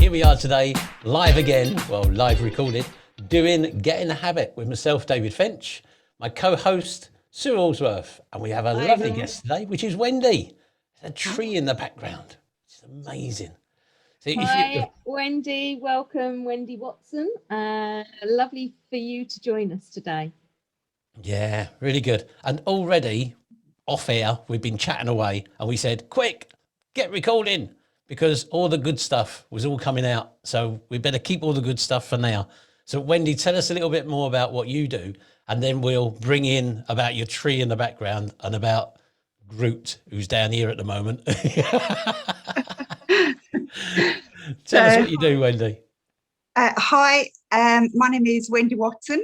here we are today, live again, well, live recorded, doing Get in the Habit with myself, David Finch, my co-host, Sue Allsworth, and we have a lovely guest today, which is Wendy. There's a tree in the background. It's amazing. So Hi, Wendy. Welcome, Wendy Watson. Lovely for you to join us today. Yeah, really good. And already off air, we've been chatting away and we said, quick, get recording, because all the good stuff was all coming out. So we better keep all the good stuff for now. So Wendy, tell us a little bit more about what you do, and then we'll bring in about your tree in the background and about Groot, who's down here at the moment. Tell us what you do, Wendy. Hi, my name is Wendy Watson,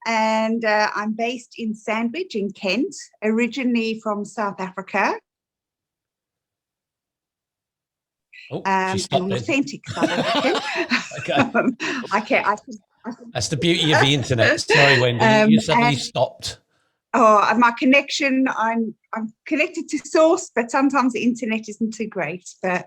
and I'm based in Sandwich in Kent, originally from South Africa. Oh, An authentic South African. Okay. That's the beauty of the internet. Sorry, Wendy, you suddenly stopped. Oh, my connection, I'm connected to source, but sometimes the internet isn't too great. But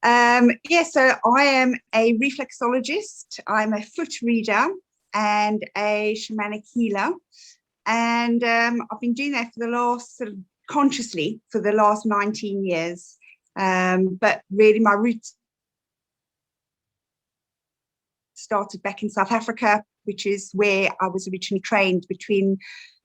so I am a reflexologist. I'm a foot reader and a shamanic healer. And I've been doing that for the last, consciously, for the last 19 years. But really my roots started back in South Africa, which is where I was originally trained between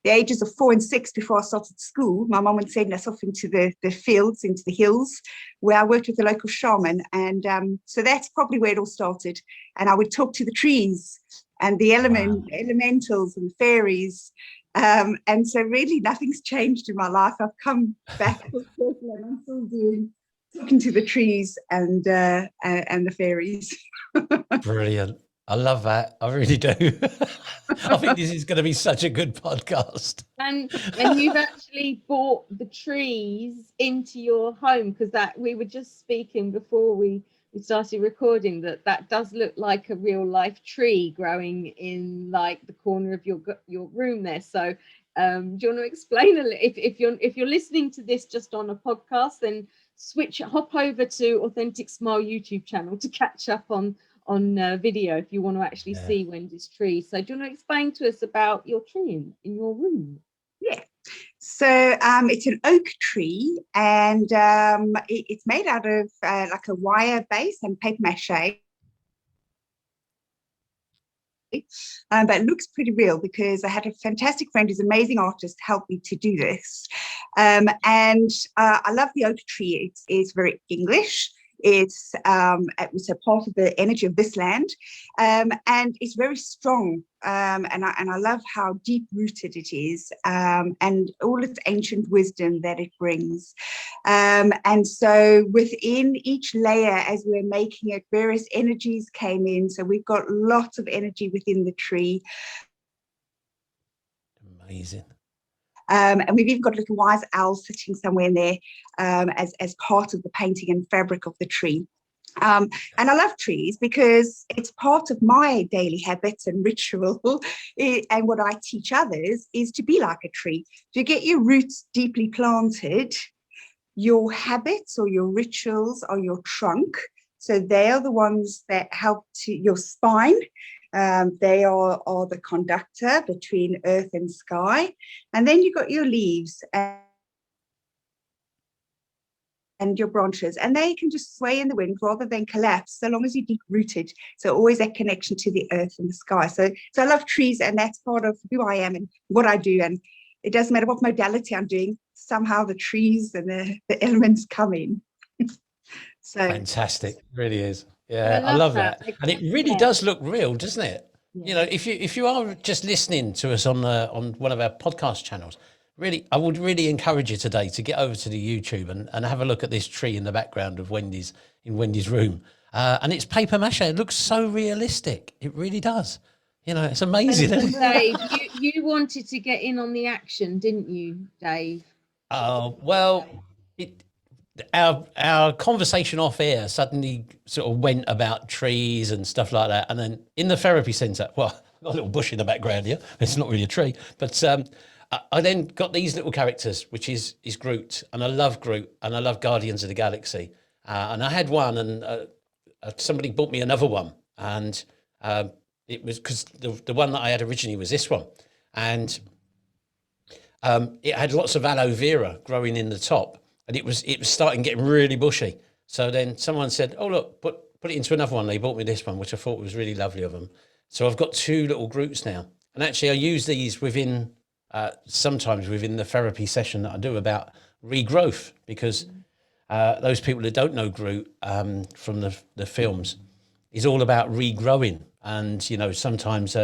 the ages of 4 and 6. Before I started school, my mum would send us off into the fields, into the hills, where I worked with a local shaman. And so that's probably where it all started. And I would talk to the trees and the elementals and the fairies. And so really nothing's changed in my life. I've come back and I'm still doing talking to the trees and the fairies. Brilliant. I love that. I really do. I think this is going to be such a good podcast. And you've actually brought the trees into your home, because that we were just speaking before we started recording that does look like a real life tree growing in like the corner of your room there. So do you want to explain a little? If you're listening to this just on a podcast, then hop over to Authentic Smile YouTube channel to catch up on video if you want to actually see Wendy's tree. So do you want to explain to us about your tree in your room? Yeah, so it's an oak tree, and it's made out of like a wire base and paper mache. But it looks pretty real because I had a fantastic friend who's an amazing artist help me to do this. And I love the oak tree. It's very English. It's a part of the energy of this land, and it's very strong. And I love how deep rooted it is, and all its ancient wisdom that it brings. And so within each layer, as we're making it, various energies came in. So we've got lots of energy within the tree. Amazing. And we've even got a little wise owl sitting somewhere in there as part of the painting and fabric of the tree. And I love trees because it's part of my daily habits and ritual. And what I teach others is to be like a tree, to get your roots deeply planted. Your habits or your rituals are your trunk. So they are the ones that help to your spine. They are the conductor between earth and sky. And then you've got your leaves and your branches, and they can just sway in the wind rather than collapse, so long as you're deep rooted. So always that connection to the earth and the sky. So I love trees, and that's part of who I am and what I do. And it doesn't matter what modality I'm doing, somehow the trees and the elements come in. So fantastic. It really is. Yeah, I love that. And it really does look real, doesn't it? Yeah. You know, if you are just listening to us on one of our podcast channels, really, I would really encourage you today to get over to the YouTube and have a look at this tree in the background of Wendy's room. And it's paper mache. It looks so realistic. It really does. You know, it's amazing. Dave, you wanted to get in on the action, didn't you, Dave? Oh, well, our conversation off air suddenly sort of went about trees and stuff like that. And then in the therapy centre, well, I've got a little bush in the background here. It's not really a tree, but I then got these little characters, which is Groot. And I love Groot, and I love Guardians of the Galaxy. And I had one, and somebody bought me another one, and it was because the one that I had originally was this one, and it had lots of aloe vera growing in the top, and it was starting getting really bushy. So then someone said, "Oh look, put it into another one." They bought me this one, which I thought was really lovely of them. So I've got 2 little groups now, and actually I use these within sometimes within the therapy session that I do about regrowth, because those people that don't know Groot from the films, is all about regrowing, and you know, sometimes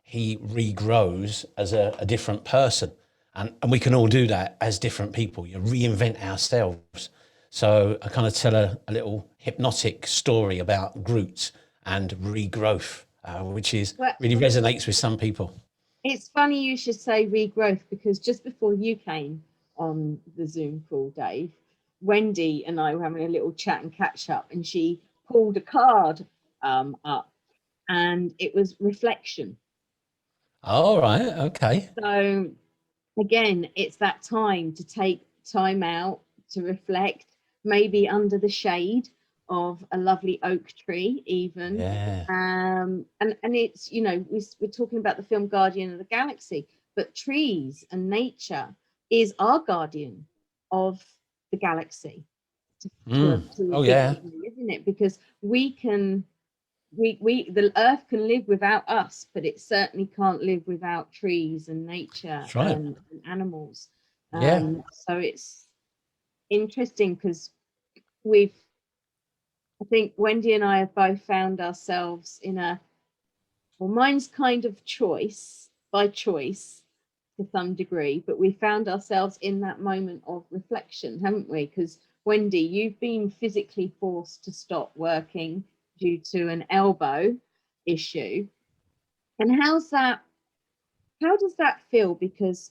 he regrows as a different person, and we can all do that as different people. You reinvent ourselves. So I kind of tell a little hypnotic story about Groot and regrowth, which is really resonates with some people. It's funny you should say regrowth, because just before you came on the Zoom call, Dave, Wendy and I were having a little chat and catch up, and she pulled a card up, and it was reflection. All right. Okay. So again, it's that time to take time out to reflect, maybe under the shade of a lovely oak tree even. Yeah. And it's, you know, we're talking about the film Guardian of the Galaxy, but trees and nature is our guardian of the galaxy. Oh yeah. Degree, isn't it? Because the earth can live without us, but it certainly can't live without trees and nature. That's right. And animals. Yeah. So it's interesting because I think Wendy and I have both found ourselves in mine's kind of by choice to some degree, but we found ourselves in that moment of reflection, haven't we? Because Wendy, you've been physically forced to stop working due to an elbow issue. And how does that feel? Because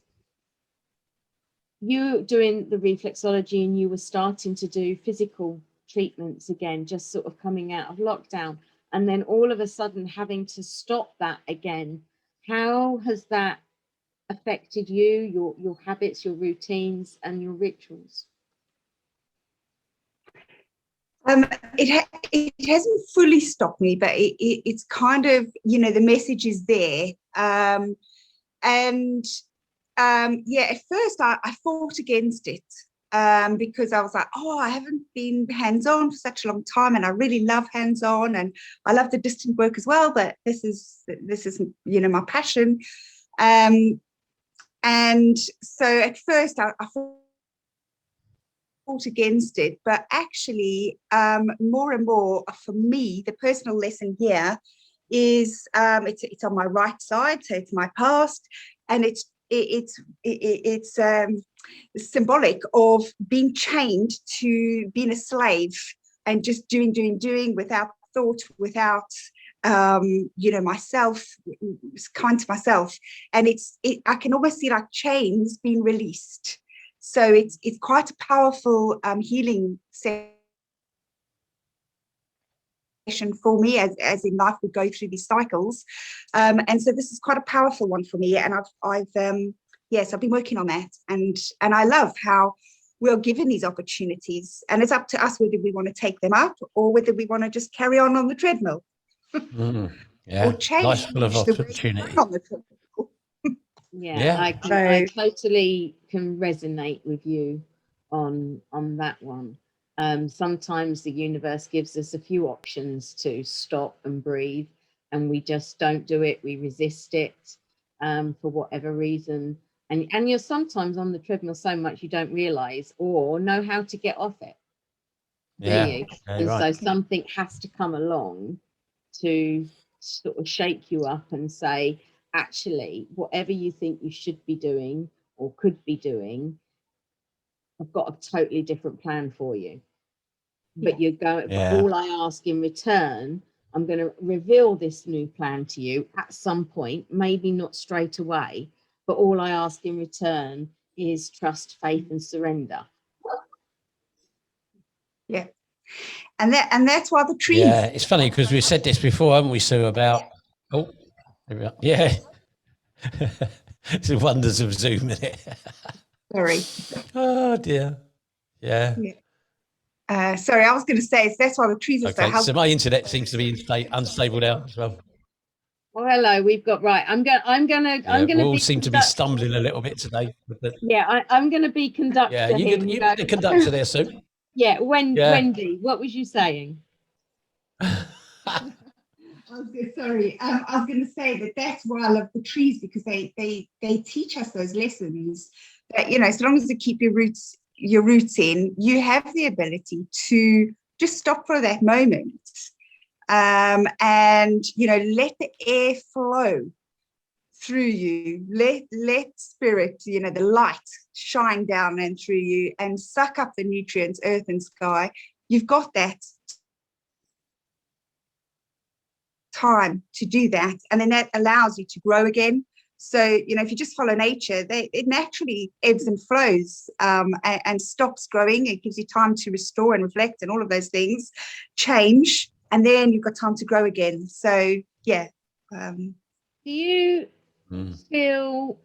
you doing the reflexology and you were starting to do physical treatments again, just sort of coming out of lockdown, and then all of a sudden having to stop that again. How has that affected you, your habits, your routines, and your rituals? It hasn't fully stopped me, but it's kind of, you know, the message is there. At first I fought against it because I was like, oh, I haven't been hands-on for such a long time, and I really love hands-on, and I love the distant work as well, but this is you know, my passion. And so at first I fought against it, but actually more and more for me, the personal lesson here is it's on my right side, so it's my past, and it's symbolic of being chained to being a slave and just doing without thought, without you know, myself, kind to myself, and I can almost see like chains being released. So it's quite a powerful healing session for me, as in life we go through these cycles, and so this is quite a powerful one for me, and I've been working on that, and I love how we're given these opportunities, and it's up to us whether we want to take them up or whether we want to just carry on the treadmill. Yeah, or change life's full of opportunity. on the treadmill. Yeah. I totally can resonate with you on that one. Sometimes the universe gives us a few options to stop and breathe, and we just don't do it. We resist it for whatever reason. And you're sometimes on the treadmill so much you don't realize or know how to get off it. Yeah. Do you? Yeah, and right. so something has to come along to sort of shake you up and say, actually, whatever you think you should be doing or could be doing, I've got a totally different plan for you. But you're going, but all I ask in return, I'm going to reveal this new plan to you at some point, maybe not straight away, but all I ask in return is trust, faith, and surrender. Yeah. And that's why the trees. Yeah, it's funny because we've said this before, haven't we, Sue, about yeah. It's the wonders of Zoom, isn't it? Sorry. Oh dear. Yeah. Sorry, I was going to say that's why the trees are so Okay, helpful. so my internet seems to be unstable now as well. Oh, hello. We've got right. I'm gonna We all be seem to be stumbling a little bit today. I'm gonna be conductor Yeah, here. you get the conductor there, Sue. Yeah, Yeah. Wendy, what was you saying? Sorry, I was going to say that's why I love the trees, because they teach us those lessons that, you know, as long as you keep your roots in, you have the ability to just stop for that moment, and, you know, let the air flow through you, let spirit, you know, the light shine down and through you and suck up the nutrients, earth and sky. You've got that time to do that, and then that allows you to grow again. So, you know, if you just follow nature, it naturally ebbs and flows, and stops growing. It gives you time to restore and reflect and all of those things change, and then you've got time to grow again. So yeah. Do you feel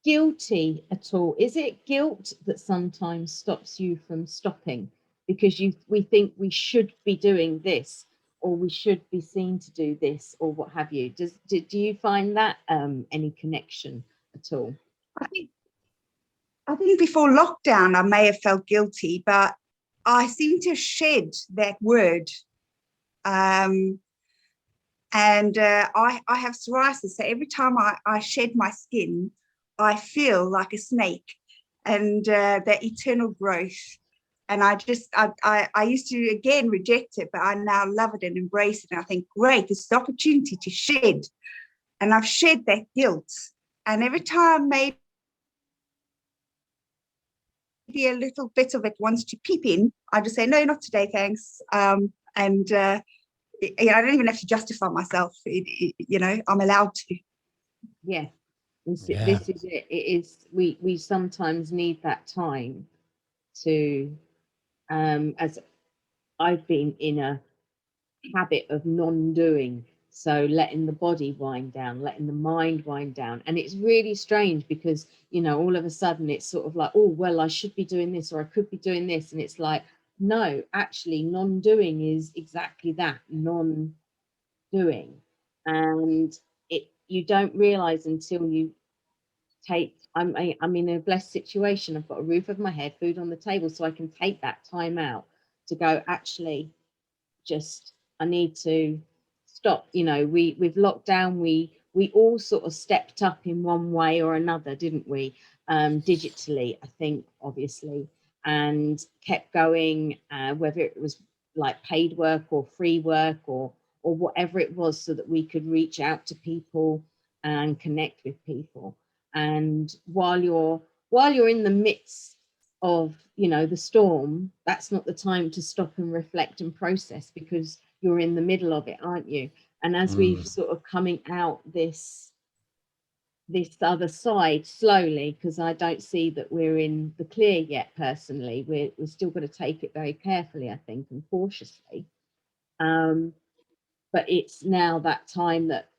guilty at all? Is it guilt that sometimes stops you from stopping because we think we should be doing this, or we should be seen to do this, or what have you? Do you find that any connection at all? I think before lockdown I may have felt guilty, but I seem to have shed that word. And I have psoriasis, so every time I shed my skin, I feel like a snake, and that eternal growth. And I used to, again, reject it, but I now love it and embrace it. And I think, great, this is the opportunity to shed. And I've shed that guilt. And every time maybe a little bit of it wants to peep in, I just say, no, not today, thanks. And I don't even have to justify myself. You know, I'm allowed to. Yeah. This is it. It is. We sometimes need that time to, as I've been in a habit of non-doing, so letting the body wind down, letting the mind wind down. And it's really strange because, you know, all of a sudden it's sort of like, oh, well, I should be doing this, or I could be doing this. And it's like, no, actually non-doing is exactly that, non-doing. And you don't realize until you I'm in a blessed situation. I've got a roof over my head, food on the table, so I can take that time out to go, actually, just I need to stop. You know, with lockdown, we all sort of stepped up in one way or another, didn't we? Digitally, I think, obviously, and kept going, whether it was like paid work or free work or whatever it was, so that we could reach out to people and connect with people. And while you're in the midst of, you know, the storm, that's not the time to stop and reflect and process, because you're in the middle of it, aren't you? And as we've sort of coming out this other side slowly, because I don't see that we're in the clear yet personally, we're still going to take it very carefully, I think, and cautiously, but it's now that time that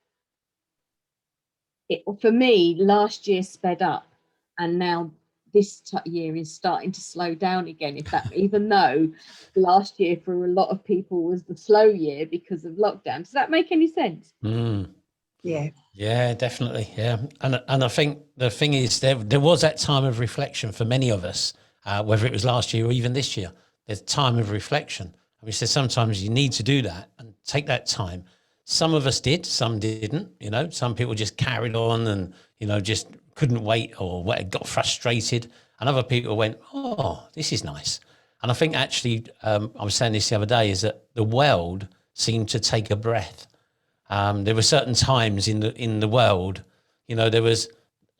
for me, last year sped up, and now this year is starting to slow down again. Even though last year for a lot of people was the slow year because of lockdown. Does that make any sense? Yeah, definitely. Yeah, and I think the thing is, there was that time of reflection for many of us, whether it was last year or even this year. There's time of reflection. I mean, so sometimes you need to do that and take that time. Some of us did, some didn't. You know, some people just carried on and, you know, just couldn't wait, or got frustrated. And other people went, oh, this is nice. And I think actually, I was saying this the other day, is that the world seemed to take a breath. There were certain times in the world, you know, there was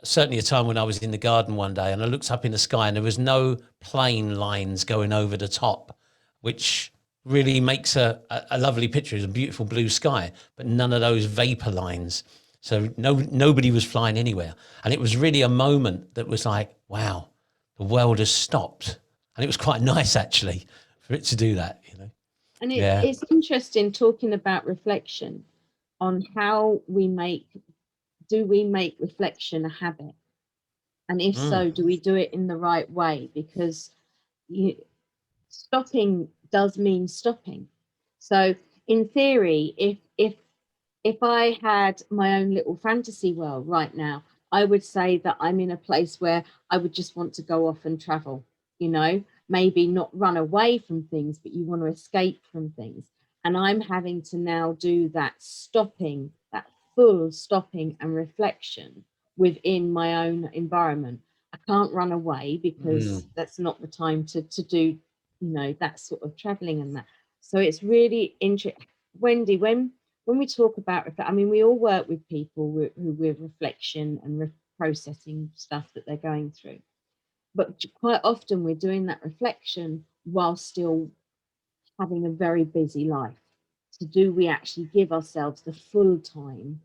certainly a time when I was in the garden one day and I looked up in the sky and there was no plane lines going over the top, which really makes a lovely picture. It's a beautiful blue sky, but none of those vapor lines. So nobody was flying anywhere. And it was really a moment that was like, wow, the world has stopped. And it was quite nice, actually, for it to do that, you know. And it's interesting talking about reflection, on how do we make reflection a habit? And if so, do we do it in the right way? Because stopping does mean stopping. So in theory, if I had my own little fantasy world right now, I would say that I'm in a place where I would just want to go off and travel, you know, maybe not run away from things, but you want to escape from things. And I'm having to now do that stopping, that full stopping and reflection within my own environment. I can't run away because that's not the time to do, you know, that sort of traveling and that. So it's really interesting. Wendy, when we talk about, I mean, we all work with people who with reflection and processing stuff that they're going through, but quite often we're doing that reflection while still having a very busy life. So do we actually give ourselves the full time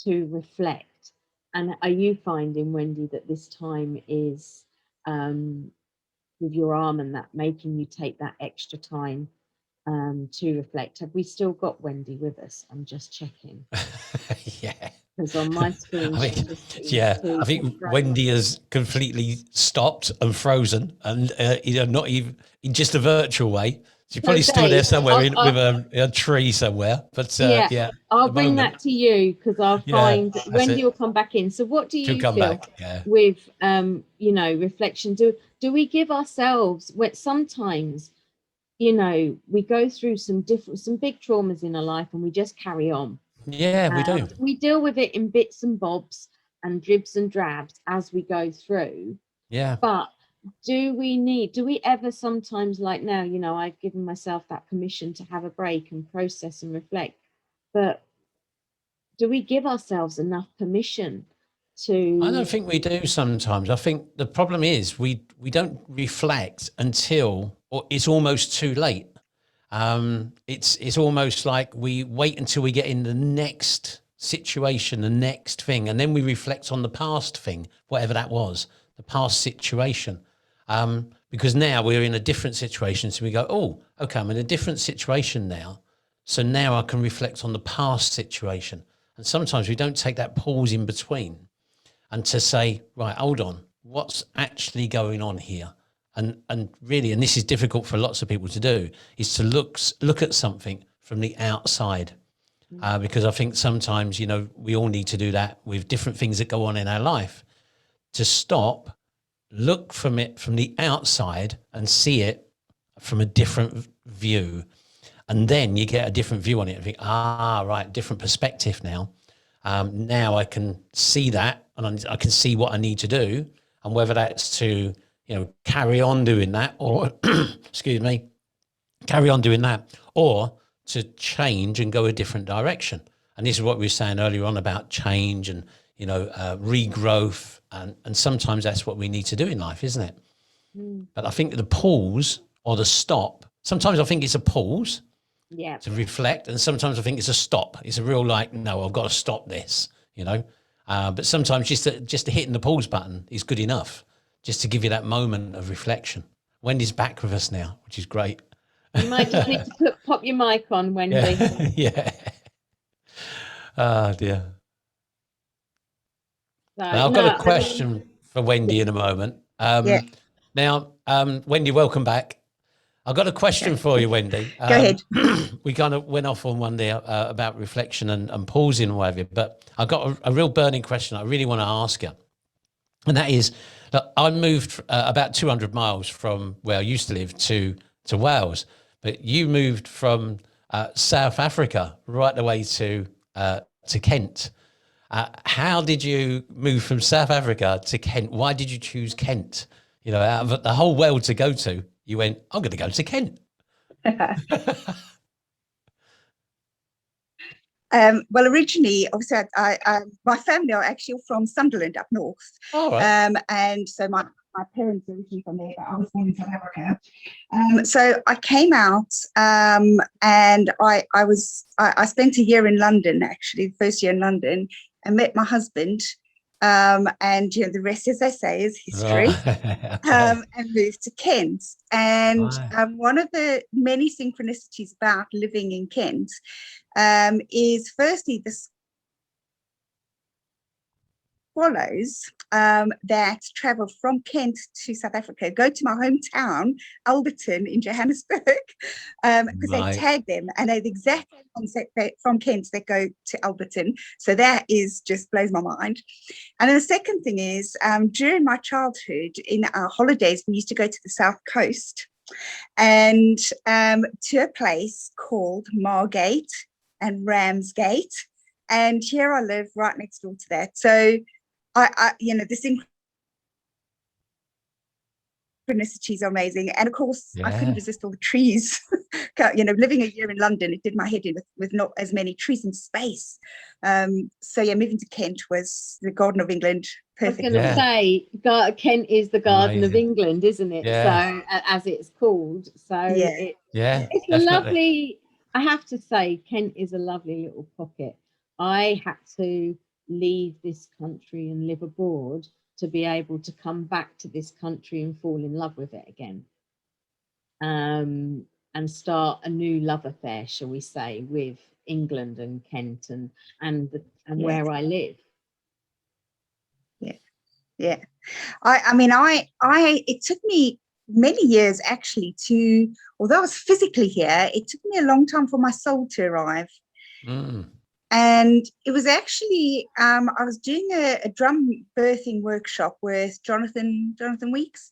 to reflect? And are you finding, Wendy, that this time is with your arm and that making you take that extra time to reflect? Have we still got Wendy with us? I'm just checking. Yeah. Because on my screen, I mean, I think Wendy has completely stopped and frozen, and not even in just a virtual way. She's probably still there somewhere with a tree somewhere. But yeah, I'll bring that to you, because I'll find Wendy will come back in. So what do you feel with you know, reflection? Do we give ourselves, when sometimes, you know, we go through some big traumas in our life and we just carry on? Yeah, we do. We deal with it in bits and bobs and dribs and drabs as we go through. Yeah. But do we ever sometimes, like now, you know, I've given myself that permission to have a break and process and reflect, but do we give ourselves enough permission to? I don't think we do sometimes. I think the problem is we don't reflect until, or it's almost too late. It's almost like we wait until we get in the next situation, the next thing, and then we reflect on the past thing, whatever that was, the past situation. Because now we're in a different situation. So we go, oh, okay, I'm in a different situation now. So now I can reflect on the past situation. And sometimes we don't take that pause in between and to say, right, hold on, what's actually going on here? And really, and this is difficult for lots of people to do, is to look at something from the outside. Because I think sometimes, you know, we all need to do that with different things that go on in our life, to stop, look from it from the outside and see it from a different view. And then you get a different view on it and think, right, different perspective now. Now I can see that, and I can see what I need to do, and whether that's to, you know, carry on doing that, or excuse me, carry on doing that, or to change and go a different direction. And this is what we were saying earlier on about change and, you know, regrowth. And sometimes that's what we need to do in life, isn't it? But I think the pause or the stop, sometimes I think it's a pause to reflect. And sometimes I think it's a stop. It's a real, like, no, I've got to stop this, you know. But sometimes just hitting the pause button is good enough, just to give you that moment of reflection. Wendy's back with us now, which is great. You might just need to pop your mic on, Wendy. Yeah. Oh, dear. So, now, I've got a question for Wendy in a moment. Now, Wendy, welcome back. I've got a question for you, Wendy. Go ahead. We kind of went off on one there about reflection and pausing and whatever, but I've got a real burning question I really want to ask you. And that is, look, I moved about 200 miles from where I used to live to Wales, but you moved from South Africa right the way to Kent. How did you move from South Africa to Kent? Why did you choose Kent? You know, out of the whole world to go to, you went, I'm going to go to Kent. Well, originally, obviously, my family are actually from Sunderland up north. Oh, right. And so my parents are originally from there, but I was born in South Africa. So I came out and I spent a year in London, actually, the first year in London, and met my husband. And, you know, the rest, as they say, is history. And moved to Kent. And one of the many synchronicities about living in Kent is firstly this swallows that travel from Kent to South Africa go to my hometown, Alberton in Johannesburg, because they tag them, and they're the exact ones that from Kent that go to Alberton. So that is just blows my mind. And then the second thing is, during my childhood, in our holidays, we used to go to the South Coast and to a place called Margate and Ramsgate. And here I live right next door to that. So I this synchronicity is amazing. And of course, I couldn't resist all the trees. Living a year in London, it did my head in with not as many trees in space. So yeah, moving to Kent was the Garden of England. Perfect. I was going to say, Kent is the Garden of England, isn't it? Yeah. So as it's called. So it's a lovely. I have to say, Kent is a lovely little pocket. I had to leave this country and live abroad to be able to come back to this country and fall in love with it again, and start a new love affair, shall we say, with England and Kent and where I live. Yeah. I mean, it took me many years actually although I was physically here, it took me a long time for my soul to arrive. And it was actually, I was doing a drum birthing workshop with Jonathan Weeks.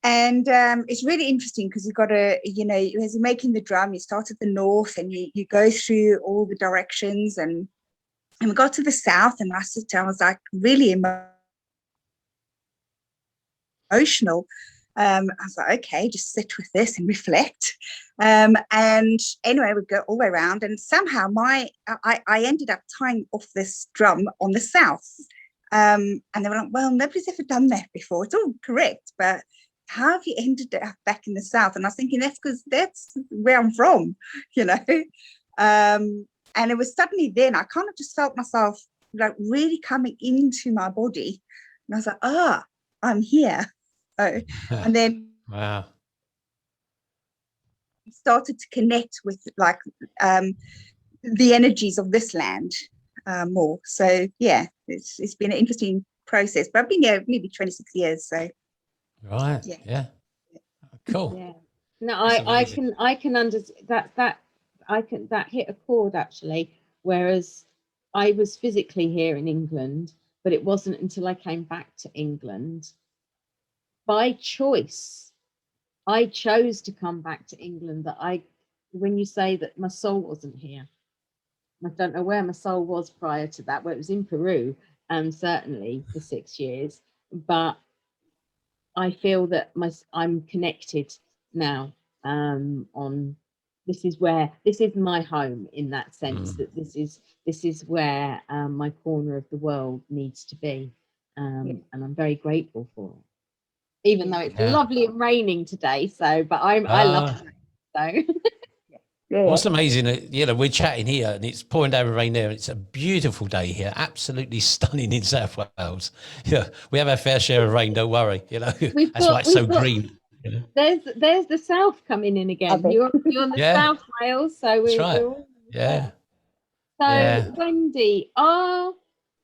And it's really interesting because you've got as you're making the drum, you start at the north and you go through all the directions, and we got to the south, and I was like really emotional. I was like, okay, just sit with this and reflect. And anyway, we go all the way around, and somehow I ended up tying off this drum on the south. And they were like, well, nobody's ever done that before. It's all correct, but how have you ended up back in the south? And I was thinking, that's because that's where I'm from, and it was suddenly then I kind of just felt myself like really coming into my body, and I was like, I'm here. And then started to connect with like the energies of this land more. So yeah, it's been an interesting process, but I've been here maybe 26 years. So cool. Yeah. No, I can understand that hit a chord actually. Whereas I was physically here in England, but it wasn't until I came back to England by choice. I chose to come back to England. When you say that my soul wasn't here, I don't know where my soul was prior to that. Well, it was in Peru, certainly for 6 years. But I feel that I'm connected now. This is my home in that sense. That this is where my corner of the world needs to be, and I'm very grateful for it. Even though it's lovely and raining today, but I love it. So. What's amazing, we're chatting here and it's pouring down with rain there. It's a beautiful day here, absolutely stunning in South Wales. Yeah, we have our fair share of rain, don't worry. That's why it's so green. There's the south coming in again. You're on the South Wales, so we're all So Wendy,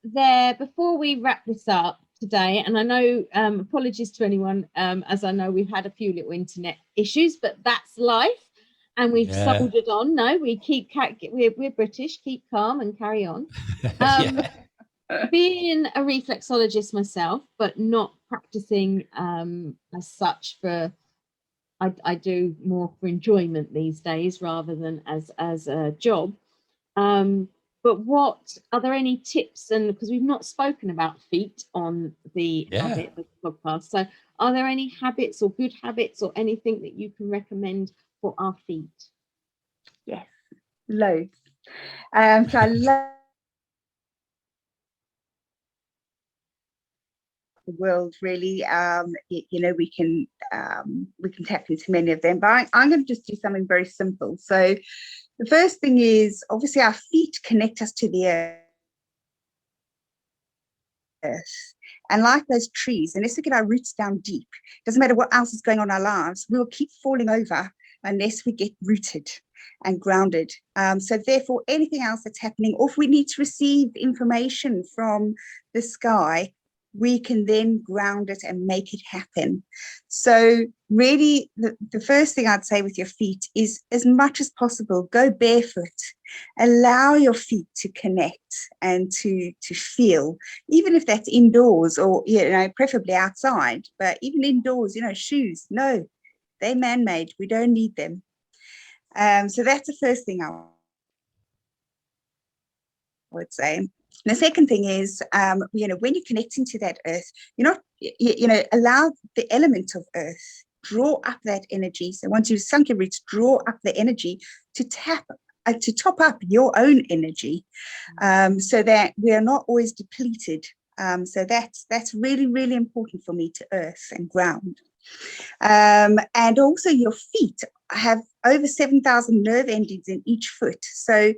before we wrap this up today, and I know apologies to anyone, as I know we've had a few little internet issues, but that's life. And we've soldiered on. No, we're British. Keep calm and carry on. Being a reflexologist myself, but not practicing as such I do more for enjoyment these days rather than as a job. But what are there any tips? And because we've not spoken about feet on the habit of the podcast, so are there any habits or good habits or anything that you can recommend for our feet? Yes, loads. So I love the world really. We can tap into many of them, but I'm going to just do something very simple. So the first thing is obviously our feet connect us to the earth. And like those trees, unless we get our roots down deep, doesn't matter what else is going on in our lives, we will keep falling over unless we get rooted and grounded. So therefore, anything else that's happening, or if we need to receive information from the sky, we can then ground it and make it happen. So really, the first thing I'd say with your feet is, as much as possible, go barefoot. Allow your feet to connect and to feel, even if that's indoors or, preferably outside, but even indoors, shoes, no, they're man-made. We don't need them. So that's the first thing I would say. The second thing is, when you're connecting to that earth, allow the element of earth, draw up that energy. So once you've sunk your roots, draw up the energy to top up your own energy, so that we are not always depleted. So that's really, really important for me to earth and ground. And also your feet have over 7,000 nerve endings in each foot. So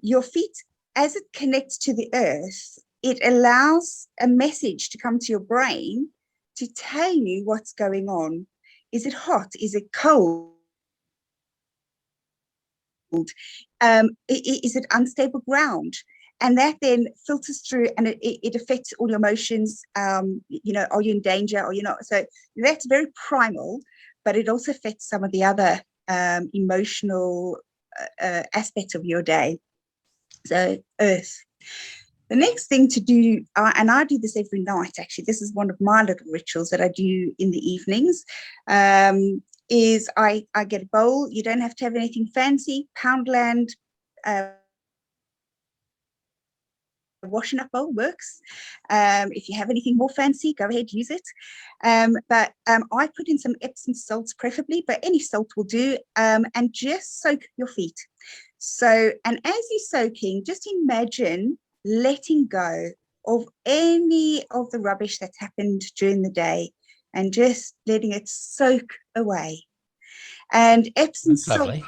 your feet, as it connects to the earth, it allows a message to come to your brain to tell you what's going on. Is it hot? Is it cold? Is it unstable ground? And that then filters through, and it affects all your emotions. Are you in danger or you're not? So that's very primal, but it also affects some of the other emotional aspects of your day. So earth. The next thing to do, and I do this every night, actually, this is one of my little rituals that I do in the evenings, is I get a bowl. You don't have to have anything fancy. Poundland washing up bowl works. If you have anything more fancy, go ahead, use it. But I put in some Epsom salts preferably, but any salt will do, and just soak your feet. So, and as you're soaking, just imagine letting go of any of the rubbish that's happened during the day and just letting it soak away. And Epsom salt,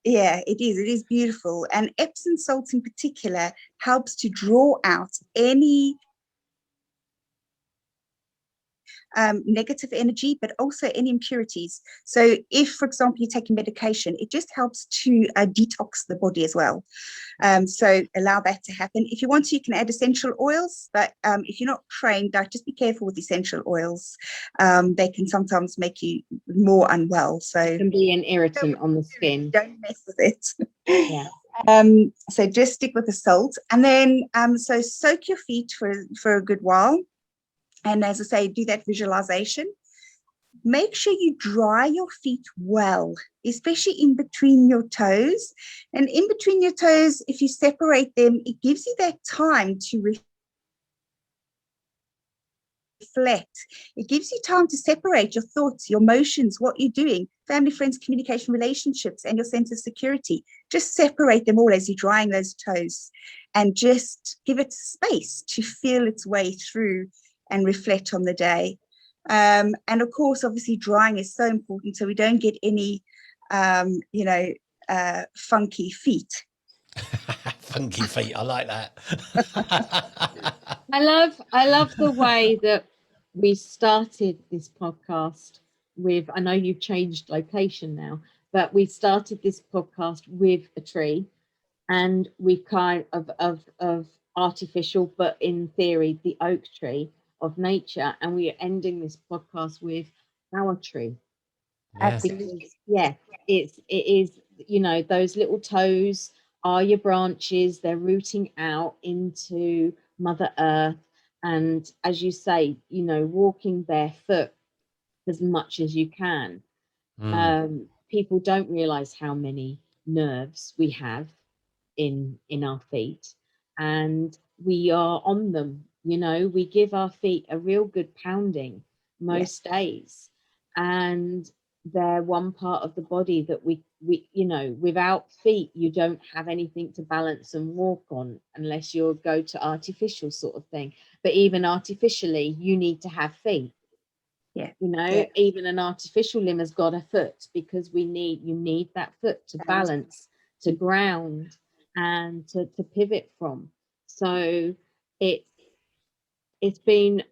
yeah, it is beautiful. And Epsom salts in particular helps to draw out any negative energy, but also any impurities. So if, for example, you're taking medication, it just helps to detox the body as well. So allow that to happen. If you want to, you can add essential oils, but if you're not trained, just be careful with essential oils. They can sometimes make you more unwell. So it can be an irritant on the skin. Don't mess with it. Yeah. So just stick with the salt, and then so soak your feet for a good while. And as I say, do that visualization. Make sure you dry your feet well, especially in between your toes. And in between your toes, if you separate them, it gives you that time to reflect. It gives you time to separate your thoughts, your emotions, what you're doing, family, friends, communication, relationships, and your sense of security. Just separate them all as you're drying those toes, and just give it space to feel its way through and reflect on the day. And of course, obviously, drying is so important so we don't get any, funky feet. Funky feet, I like that. I love the way that we started this podcast with, I know you've changed location now, but we started this podcast with a tree, and we've kind of artificial, but in theory, the oak tree of nature. And we are ending this podcast with our tree. Absolutely. Yeah, it is, those little toes are your branches. They're rooting out into Mother Earth. And as you say, walking barefoot as much as you can. People don't realize how many nerves we have in our feet, and we are on them. We give our feet a real good pounding most days, and they're one part of the body that we without feet you don't have anything to balance and walk on, unless you go to artificial sort of thing. But even artificially, you need to have feet. Even an artificial limb has got a foot, because you need that foot to balance, to ground, and to pivot from. So it's been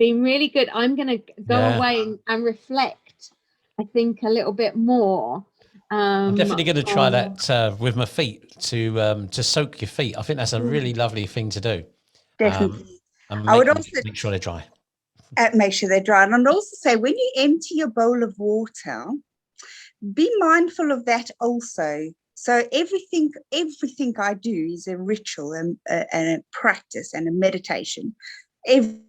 really good. I'm going to go away and reflect I think, a little bit more. I'm definitely going to try that with my feet, to soak your feet. I think that's a really lovely thing to do. Definitely. And I would also make sure they're dry. make sure they're dry. And I'd also say, when you empty your bowl of water, be mindful of that also. So everything I do is a ritual and a practice and a meditation. Every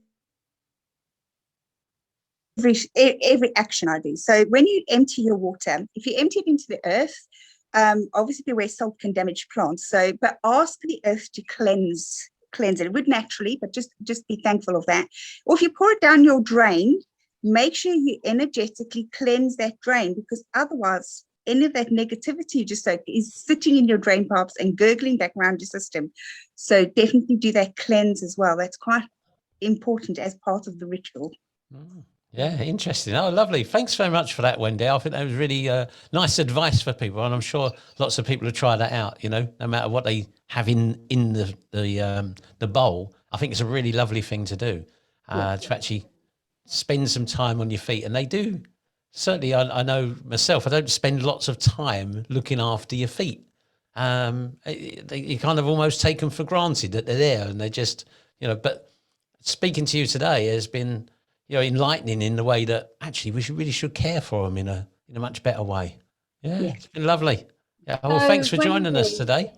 action I do. So when you empty your water, if you empty it into the earth, obviously where salt can damage plants. So, but ask the earth to cleanse it. It would naturally, but just be thankful of that. Or if you pour it down your drain, make sure you energetically cleanse that drain, because otherwise any of that negativity you just soaked is sitting in your drain pipes and gurgling back around your system. So definitely do that cleanse as well. That's quite important as part of the ritual. Yeah, interesting. Oh, lovely. Thanks very much for that, Wendy. I think that was really nice advice for people, and I'm sure lots of people will try that out. You know, no matter what they have in the bowl, I think it's a really lovely thing to do, to actually spend some time on your feet. And they do. Certainly, I know myself, I don't spend lots of time looking after your feet. You kind of almost take them for granted that they're there, and they're just, but speaking to you today has been, enlightening in the way that actually we really should care for them in a much better way. Yeah, it's been lovely. Yeah, well, thanks for joining us today.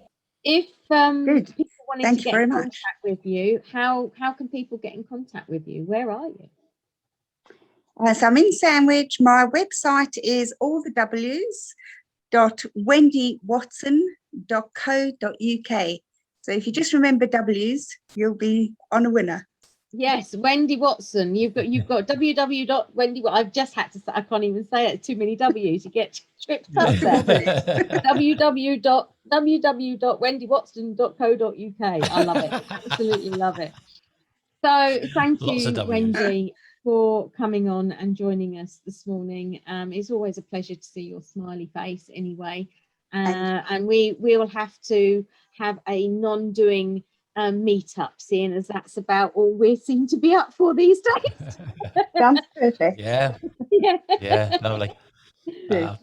If people wanted to get in contact with you, how can people get in contact with you? Where are you? So I'm in Sandwich. My website is allthews.wendywatson.co.uk. So if you just remember W's, you'll be on a winner. Yes, Wendy Watson. You've got www.wendy. I've just had to say, I can't even say it. Too many W's. You get tripped up there. www.wendywatson.co.uk. I love it. Absolutely love it. So thank you, Wendy, for coming on and joining us this morning. It's always a pleasure to see your smiley face anyway. And we will have to have a non-doing meetup, seeing as that's about all we seem to be up for these days. Sounds perfect. Yeah, lovely.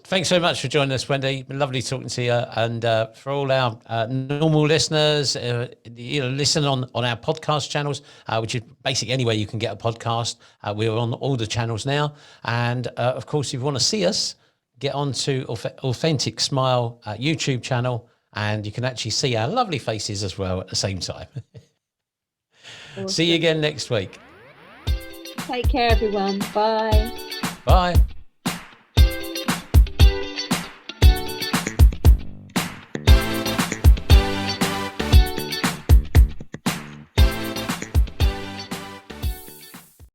Thanks so much for joining us, Wendy. Lovely talking to you. And for all our normal listeners, listen on our podcast channels, which is basically anywhere you can get a podcast. We're on all the channels now. And of course, if you want to see us, get on to Authentic Smile YouTube channel, and you can actually see our lovely faces as well at the same time. Awesome. See you again next week. Take care, everyone. Bye. Bye.